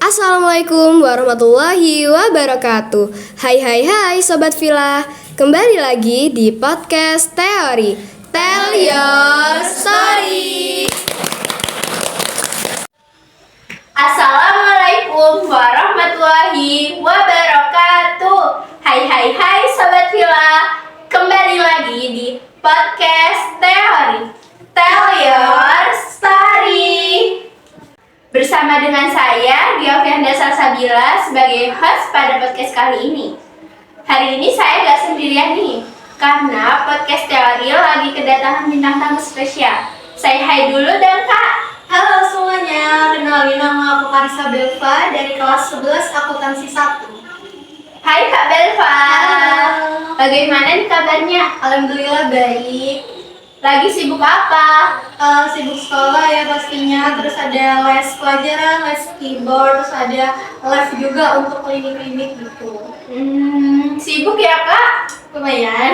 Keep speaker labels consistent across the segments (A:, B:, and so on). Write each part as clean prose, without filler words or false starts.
A: Assalamualaikum warahmatullahi wabarakatuh. Hai Sobat Villa. Kembali lagi di podcast Teori. Tell your story.
B: Assalamualaikum warahmatullahi wabarakatuh. Hai Sobat Villa. Kembali lagi di podcast Teori. Tell your story. Bersama dengan saya, Diovianda Salsabila, sebagai host pada podcast kali ini. Hari ini saya gak sendirian nih, karena podcast Teori lagi kedatangan bintang tamu spesial. Saya hai dulu dong Kak.
C: Halo semuanya, kenalin nama aku Karissa Belva dari kelas 11 akuntansi 1.
B: Hai Kak Belva.
C: Halo.
B: Bagaimana nih kabarnya?
C: Alhamdulillah baik.
B: Lagi sibuk apa?
C: Sibuk sekolah ya pastinya, terus ada les pelajaran, les keyboard, terus ada live juga untuk klinik-klinik gitu.
B: Sibuk ya Kak?
C: Lumayan.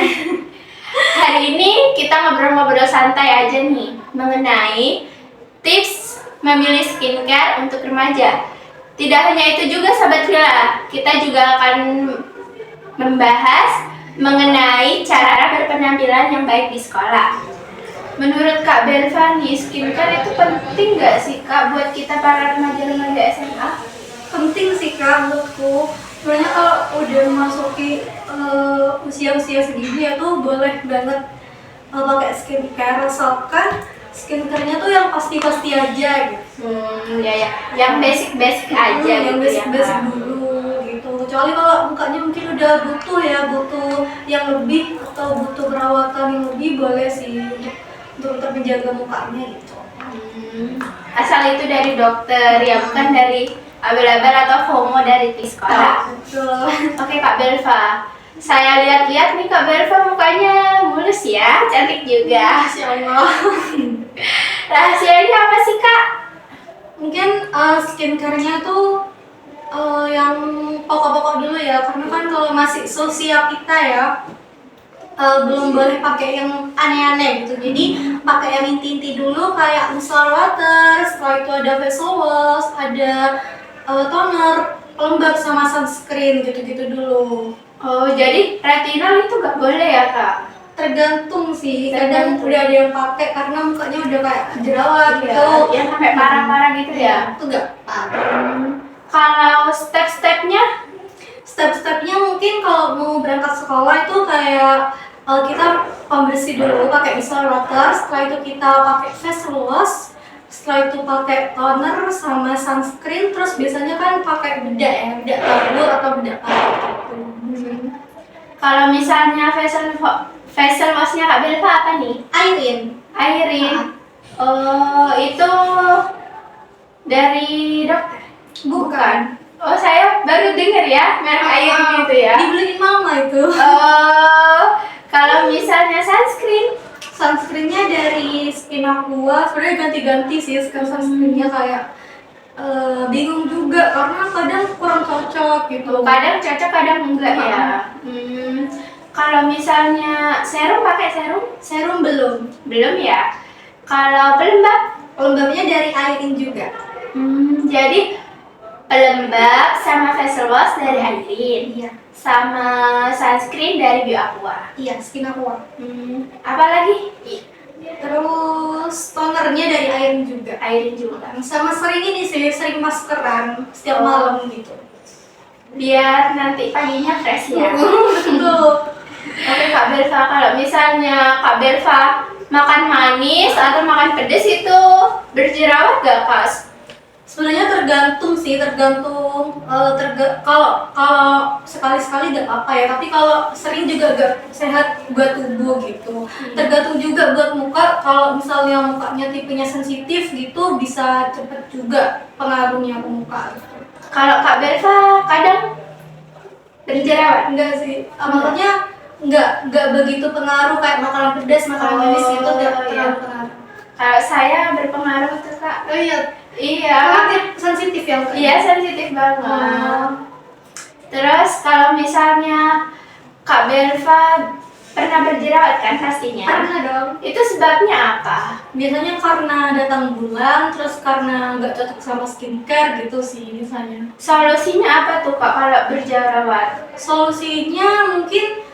B: Hari ini kita ngobrol-ngobrol santai aja nih mengenai tips memilih skincare untuk remaja. Tidak hanya itu juga Sobat Villa, kita juga akan membahas mengenai cara berpenampilan yang baik di sekolah. Menurut Kak Belva nih, skincare itu penting gak sih Kak buat kita para remaja-remaja SMA?
C: Penting sih Kak menurutku. Sebenarnya kalau udah memasuki usia-usia segini ya tuh boleh banget pakai skincare, asalkan skincare-nya tuh yang pasti-pasti aja gitu.
B: Ya, yang basic-basic aja
C: yang
B: gitu
C: basic-basic
B: ya Kak.
C: dulu gitu. Kecuali kalau mukanya mungkin udah butuh yang lebih atau butuh perawatan yang lebih, boleh sih untuk tetap menjaga mukanya gitu.
B: Asal itu dari dokter ya, bukan dari abal-abal atau FOMO dari sekolah.
C: Betul.
B: Oke Kak Belva, saya lihat-lihat nih Kak Belva mukanya mulus ya, cantik juga.
C: Masya Allah.
B: Rahasianya apa sih Kak?
C: Mungkin skincare-nya tuh yang pokok-pokok dulu ya, karena kan kalau masih seusia kita ya belum boleh pakai yang aneh-aneh gitu. Jadi pakai yang inti-inti dulu kayak micellar water, setelah itu ada facial wash, ada toner, pelembab sama sunscreen gitu-gitu dulu.
B: Oh, jadi retinol itu gak boleh ya Kak?
C: Tergantung sih, kadang udah ada yang pakai karena mukanya udah kayak jerawat gitu.
B: Yang sampai parah-parah gitu ya?
C: Itu gak parah.
B: Kalau step-stepnya?
C: Step-stepnya mungkin kalau mau berangkat sekolah itu kayak kita pembersih dulu pakai micellar water, setelah itu kita pakai facial wash, setelah itu pakai toner sama sunscreen, terus biasanya kan pakai bedak tabur atau bedak paru gitu.
B: Kalau misalnya facial washnya Kak Belva apa nih? Airin. Oh, itu dari dokter?
C: Bukan.
B: Oh, saya baru dengar ya, merek Airin gitu ya.
C: Dibeliin mama itu.
B: Oh, kalau misalnya
C: Sunscreennya dari Skin Aqua, sebenarnya ganti-ganti sih sekarang sunscreennya, kayak bingung juga karena kadang kurang cocok gitu.
B: kadang cocok, kadang enggak ya. Kalau misalnya serum, pakai serum?
C: Serum
B: Belum ya. Kalau
C: pelembabnya dari Airin juga.
B: jadi pelembab sama facial wash dari Airin.
C: Iya.
B: Sama sunscreen dari Bio Aqua.
C: Iya, Skin Aqua.
B: Apa lagi?
C: Terus tonernya dari Airin juga.
B: Airin juga.
C: Sama sering maskeran setiap malam gitu.
B: Biar nanti paginya fresh ya.
C: Betul.
B: Oke Kak Belva, kalau misalnya Kak Belva makan manis atau makan pedas itu berjerawat gak Kak?
C: Sebenarnya tergantung kalau sekali-sekali gak apa ya, tapi kalau sering juga gak sehat buat tubuh gitu. Tergantung juga buat muka, kalau misalnya mukanya tipenya sensitif gitu bisa cepet juga pengaruhnya ke muka gitu.
B: Kalau Kak Belva kadang berjerawat?
C: Enggak sih, maksudnya enggak begitu pengaruh kayak makanan pedas, makanan manis gitu, enggak terlalu pengaruh.
B: Kalau saya berpengaruh tuh Kak.
C: Oh iya,
B: Iya.
C: sensitif ya?
B: Iya, sensitif banget. Terus kalau misalnya Kak Belva pernah berjerawat kan pastinya?
C: Pernah dong.
B: Itu sebabnya apa?
C: Biasanya karena datang bulan, terus karena nggak cocok sama skincare gitu sih misalnya.
B: Solusinya apa tuh Kak kalau berjerawat?
C: Solusinya mungkin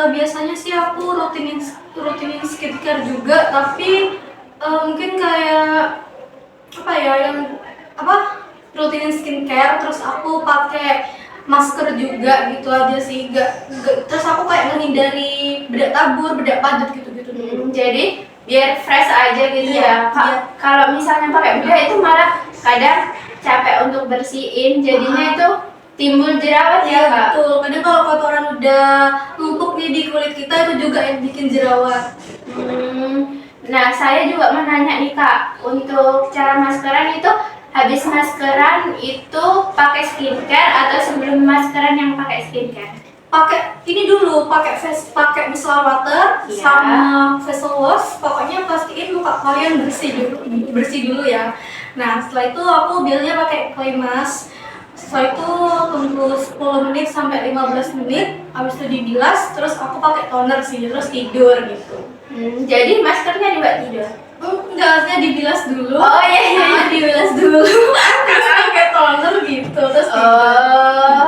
C: biasanya sih aku rutinin skincare juga, tapi mungkin kayak apa ya yang apa rutinin skincare terus aku pakai masker juga gitu aja sih, terus aku kayak menghindari bedak tabur, bedak padat gitu-gitu dulu.
B: Jadi biar fresh aja gitu
C: Iya,
B: ya Kak.
C: iya.
B: Kalau misalnya pakai bedak itu malah kadang capek untuk bersihin, jadinya itu timbul jerawat ya Kak.
C: Betul. Kadang kalau kotoran udah numpuk nih di kulit kita itu juga yang bikin jerawat.
B: Nah, saya juga mau nanya nih Kak, untuk cara maskeran itu habis maskeran itu pakai skincare atau sebelum maskeran yang pakai skincare?
C: Pakai ini dulu, pakai micellar water
B: Iya.
C: sama facial wash. Pokoknya pastiin muka kalian bersih dulu ya. Nah, setelah itu aku biasanya pakai clay mask. Setelah itu tunggu 10 menit sampai 15 menit, habis itu dibilas, terus aku pakai toner sih, terus tidur gitu.
B: Jadi maskernya dibuat tidur?
C: Enggak, harusnya dibilas dulu.
B: Oh iya.
C: Dibilas dulu. Terus pakai toner gitu, terus tidur.
B: Oh,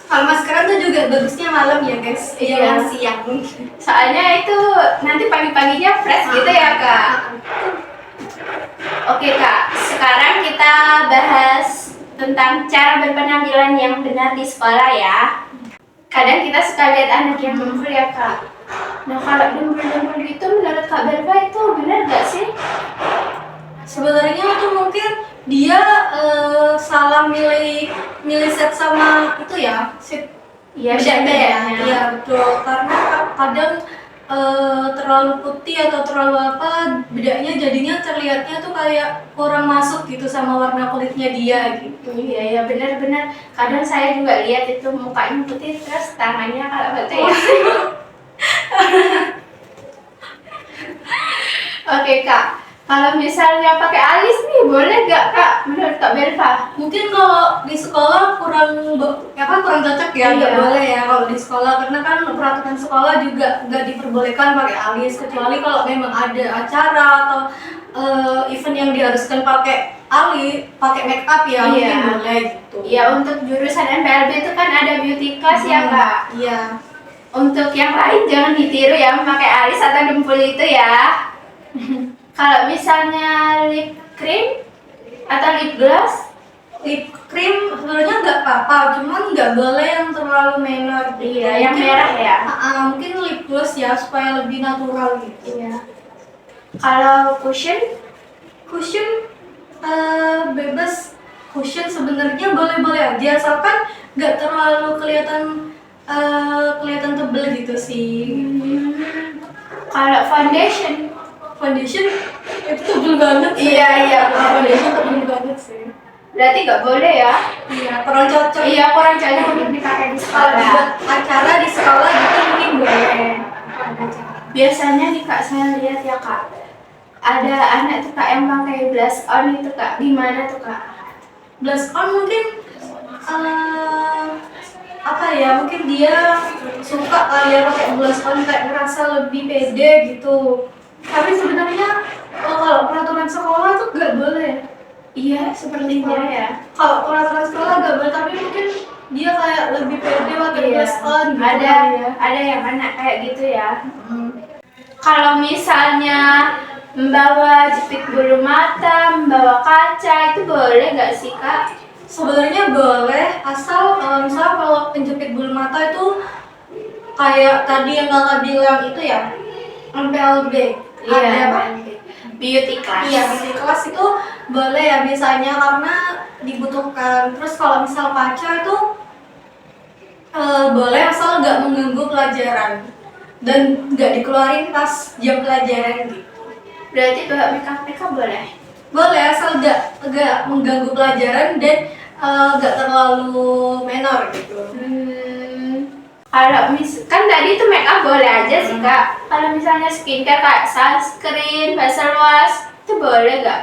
C: Kalau maskeran tuh juga bagusnya malam ya guys,
B: Iya.
C: jangan siang.
B: soalnya itu nanti pagi-paginya fresh gitu ya Kak. Oke Kak, sekarang kita bahas tentang cara berpenampilan yang benar di sekolah ya. Kadang kita suka lihat anak yang dengkul ya Kak. Nah kalau dengkul-dengkul gitu menurut Kak Berba itu benar gak sih?
C: Sebenarnya itu mungkin dia salah milih set sama itu ya, set
B: Iya,
C: bedanya ya.
B: bedanya.
C: Iya betul, karena kadang terlalu putih atau terlalu apa, bedanya jadinya terlihatnya tuh kayak kurang masuk gitu sama warna kulitnya dia gitu.
B: Iya ya benar-benar. Kadang saya juga lihat itu mukanya putih terus tangannya kalau batu ya. Oke Kak, kalau misalnya pakai alis nih boleh gak Kak menurut Kak Berva?
C: Mungkin kalau di sekolah kurang cocok ya, nggak
B: Iya.
C: boleh ya kalau di sekolah, karena kan peraturan sekolah juga nggak diperbolehkan pakai alis, kecuali kalau memang ada acara atau event yang diharuskan pakai alis, pakai make up ya,
B: Iya.
C: mungkin boleh gitu.
B: Iya untuk jurusan MPLB itu kan ada beauty class ya Kak.
C: Iya.
B: Untuk yang lain jangan ditiru ya memakai alis atau dempul itu ya. Kalau misalnya lip cream atau lip gloss,
C: Lip cream sebenarnya nggak apa-apa, cuman nggak boleh yang terlalu menor.
B: iya yang
C: Mungkin-
B: merah ya.
C: Mungkin lip gloss ya supaya lebih natural gitu.
B: Iya. Kalau cushion,
C: Cushion bebas, cushion sebenarnya boleh-boleh aja, asalkan nggak terlalu kelihatan tebel gitu sih.
B: kalau foundation,
C: Foundation itu tebel banget sih.
B: Iya,
C: Foundation tebel banget sih.
B: berarti nggak boleh ya?
C: Iya, kurang cocok.
B: Iya kurang cocok untuk dipakai di
C: Kalau buat
B: sekolah.
C: acara di sekolah gitu mungkin boleh. Ada acara.
B: Biasanya nih Kak saya lihat ya Kak, ada anak tuh Kak yang pakai blush on itu Kak, gimana tuh Kak?
C: Blush on mungkin apa ya, mungkin dia suka kali ya pakai blush on, kayak ngerasa lebih pede gitu. Tapi sebenarnya kalau peraturan sekolah tuh nggak boleh.
B: Iya sepertinya ya.
C: Kalau peraturan sekolah nggak boleh, tapi mungkin dia kayak lebih pede pakai
B: Iya.
C: blush on gitu.
B: Ada
C: kali ya.
B: ada yang anak kayak gitu ya. Kalau misalnya membawa jepit bulu mata, membawa kaca itu boleh nggak sih Kak?
C: Sebenarnya boleh, asal misalnya kalau penjepit bulu mata itu kayak tadi yang kakak bilang itu ya, MPLB. Ada apa?
B: Beauty class.
C: Iya, di kelas itu boleh ya biasanya karena dibutuhkan. Terus kalau misal kaca itu boleh asal nggak mengganggu pelajaran dan nggak dikeluarin pas jam pelajaran gitu.
B: Berarti bawa makeup boleh.
C: Boleh asal nggak mengganggu pelajaran dan nggak terlalu menor gitu.
B: Kalau kan tadi itu make up boleh aja sih Kak. Kalau misalnya skincare kayak sunscreen, facial wash itu boleh nggak?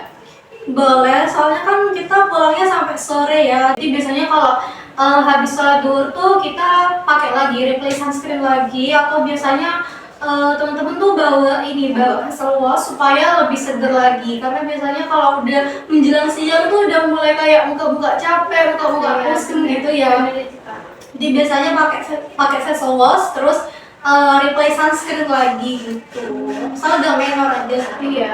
C: Boleh, soalnya kan kita pulangnya sampai sore ya. Jadi biasanya kalau habis sholat duhur tuh kita pakai lagi replace sunscreen lagi, atau biasanya teman-teman tuh bawa hand wash supaya lebih seger lagi, karena biasanya kalau udah menjelang siang tuh udah mulai kayak muka-muka capek, muka-muka pusing gitu ya. Jadi biasanya pakai face wash terus replace sunscreen lagi gitu. Asal gak menor aja.
B: Iya.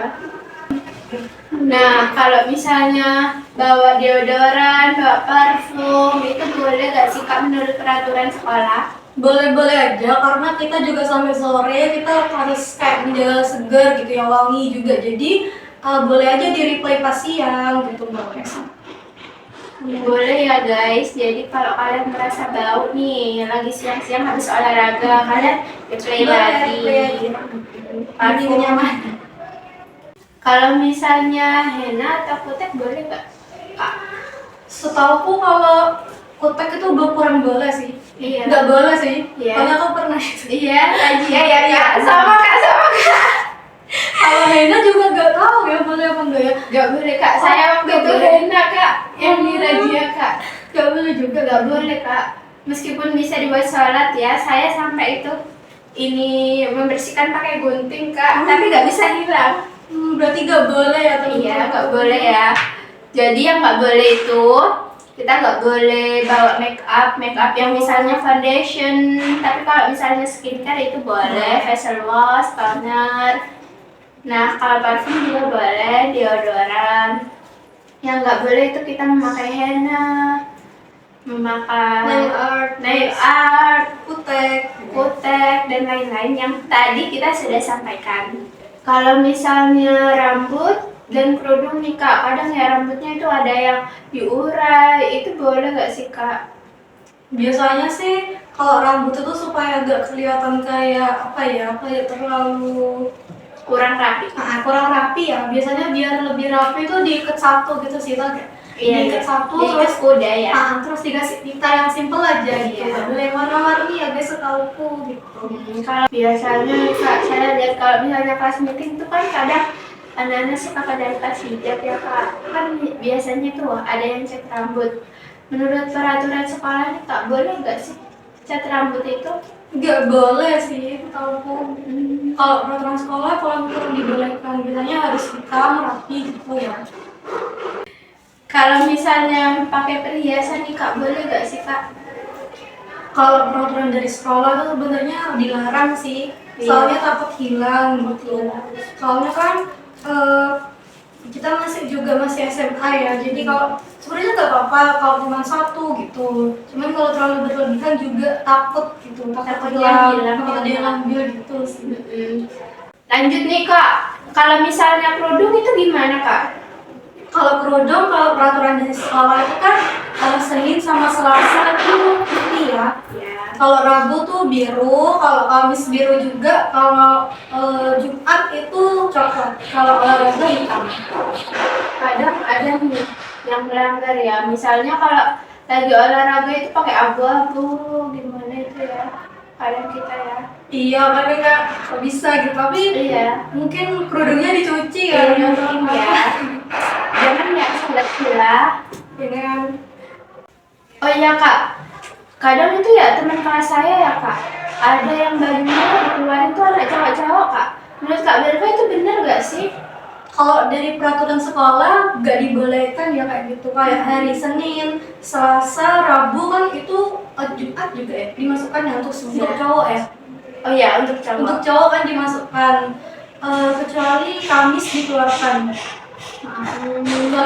B: Nah, kalau misalnya bawa deodoran, bawa parfum, itu boleh gak sih Kak menurut peraturan sekolah?
C: Boleh-boleh aja, karena kita juga sampai sore kita harus kayak menjaga segar gitu ya, wangi juga. Jadi boleh aja di replay pas siang gitu, boleh.
B: Boleh ya guys, jadi kalau kalian merasa bau nih, lagi siang-siang habis olahraga, kalian replay lagi.
C: Parfum nyaman.
B: Kalau misalnya henna atau kutek boleh nggak Kak?
C: Setauku kalau kutek itu kurang boleh sih.
B: Iya.
C: Nggak boleh sih.
B: Iya.
C: Karena aku pernah.
B: Iya, tadi ya, sama Kak.
C: Kalau henna juga nggak tahu ya boleh apa enggak ya.
B: Nggak boleh Kak, saya waktu itu henna Kak, yang di Rajia Kak.
C: Nggak boleh juga.
B: Nggak boleh Kak, meskipun bisa dibuat sholat ya, saya sampai itu ini membersihkan pakai gunting Kak, tapi nggak bisa hilang.
C: Berarti nggak boleh ya teman-teman?
B: Iya, nggak boleh ya. Jadi yang nggak boleh itu kita nggak boleh bawa make up yang misalnya foundation. Tapi kalau misalnya skincare itu boleh, facial wash, toner. Nah, kalau parfum juga boleh, deodoran. Yang nggak boleh itu kita memakai henna, memakai nail art, kutek, dan lain-lain yang tadi kita sudah sampaikan. Kalau misalnya rambut dan kerudung nih Kak, kadang ya rambutnya itu ada yang diurai, itu boleh nggak sih Kak?
C: Biasanya sih kalau rambut itu supaya agak kelihatan kayak kayak terlalu
B: Kurang rapi.
C: kurang rapi ya. Biasanya biar lebih rapi itu diikat satu gitu sih kan.
B: Iya,
C: diikat satu
B: diikat
C: terus
B: kuda ya.
C: Terus dikasih tinta yang simple aja gitu.
B: Iya.
C: Nggak boleh warna-warni ya guys, setauku gitu.
B: Kalau biasanya Kak, saya lihat kalau misalnya kelas meeting itu kan kadang anak-anak suka pada tas hijab ya Kak. Kan biasanya tuh ada yang cat rambut. Menurut peraturan sekolah ini Kak, boleh nggak sih cat rambut itu?
C: Nggak boleh sih, setauku. Kalau peraturan sekolah kurang dibolehkan. Biasanya harus hitam rapi gitu ya.
B: Kalau misalnya pakai perhiasan nih Kak, boleh nggak sih Kak?
C: Kalau peraturan dari sekolah itu sebenarnya dilarang sih.
B: Iya.
C: Soalnya takut hilang gitu. Soalnya kan kita masih SMA ya. Jadi kalau sebenarnya nggak apa-apa kalau cuma satu gitu. Cuman kalau terlalu berlebihan juga takut gitu. Takut hilang, takut ada yang ambil gitu sih.
B: Lanjut nih Kak, kalau misalnya kerudung itu gimana Kak?
C: Kalau kerudung, kalau peraturan dari sekolah itu kan Senin sama Selasa itu putih ya. Kalau Rabu tuh biru, kalau Kamis biru juga, kalau Jumat itu coklat, kalau olahraga hitam.
B: Kadang ada nih yang melanggar ya, misalnya kalau lagi olahraga itu pakai abu-abu, gimana itu ya? Kadang kita ya.
C: Iya, kan nggak bisa gitu, tapi
B: Iya.
C: mungkin kerudungnya dicuci
B: Iya,
C: kan?
B: mungkin ya. Jangan ya sobat gila.
C: Dengan
B: Oh iya Kak, kadang itu ya teman kelas saya ya Kak, ada yang bajunya dikeluarin tuh anak cowok-cowok Kak. Menurut Kak Berva itu benar gak sih?
C: kalau dari peraturan sekolah nggak dibolehkan ya kayak gitu, kayak hari Senin, Selasa, Rabu kan itu Jumat juga ya dimasukkan ya untuk cowok ya.
B: Oh iya, untuk cowok.
C: Untuk cowok kan dimasukkan, kecuali Kamis dikeluarkan.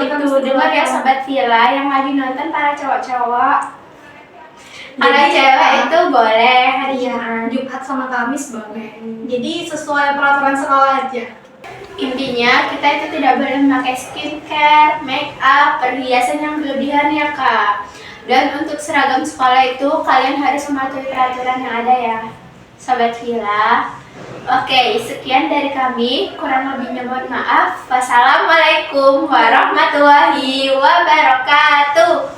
B: Itu dengar ya sobat Villa yang lagi nonton para cowok-cowok. Kalau cewek itu boleh hari
C: Jumat sama Kamis boleh. Jadi sesuai peraturan sekolah aja.
B: Intinya kita itu tidak boleh memakai skincare, make up, perhiasan yang berlebihan ya Kak. Dan untuk seragam sekolah itu kalian harus mematuhi peraturan yang ada ya sobat Villa. Oke, sekian dari kami. Kurang lebihnya mohon maaf. Wassalamualaikum warahmatullahi wabarakatuh.